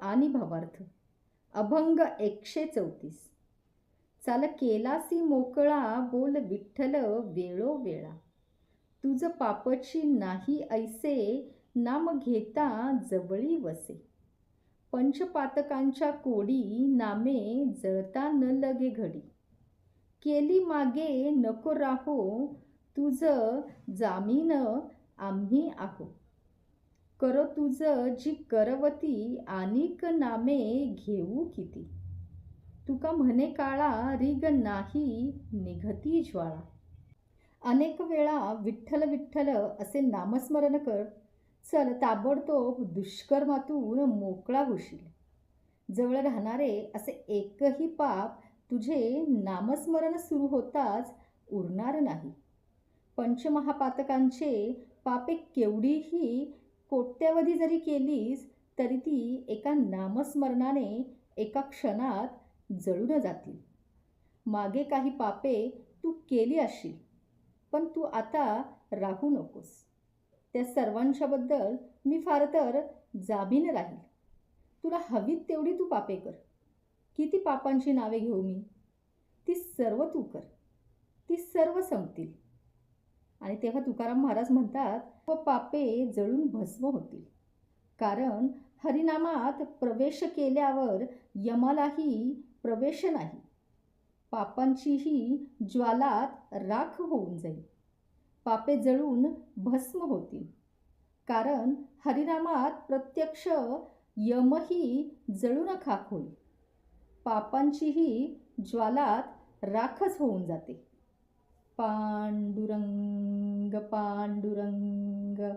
आणि भावार्थ. अभंग 134. चाल केलासी मोकळा बोल विठ्ठल वेळोवेळा. तुझ पापची नाही ऐसे नाम घेता जवळी वसे. पंचपातकांच्या कोडी नामे जळता न लगे घडी. केली मागे नको राहो तुझ जामीन आम्ही आहो. करो तुझ जी करवती अनिक नामे घेऊ किती. तुका म्हणे काळा रीग नाही निघती ज्वाळा. अनेक वेळा विठ्ठल विठ्ठल असे नामस्मरण कर. चल ताबडतोब दुष्कर्मातून मोकळा होशील. जवळ राहणारे असे एकही पाप तुझे नामस्मरण सुरू होताच उरणार नाही. पंचमहापातकांचे पापे केवढीही कोट्यवधी जरी केलीस तरी ती एका नामस्मरणाने एका क्षणात जळून जातील. मागे काही पापे तू केली असशील, पण तू आता राहू नकोस. त्या सर्वांच्याबद्दल मी फार तर जामीन राहील. तुला हवीत तेवढी तू पापे कर. किती पापांची नावे घेऊ मी? ती सर्व तू कर. ती सर्व संपतील. आणि तेव्हा तुकाराम महाराज म्हणतात, व पापे जळून भस्म होतील. कारण हरिनामात प्रवेश केल्यावर यमालाही प्रवेश नाही. पापांचीही ज्वालात राख होऊन जाईल. पापे जळून भस्म होतील. कारण हरिनामात प्रत्यक्ष यमही जळून खाक होईल. पापांचीही ज्वालात राखच होऊन जाते. पांडुरंग पांडुरंग.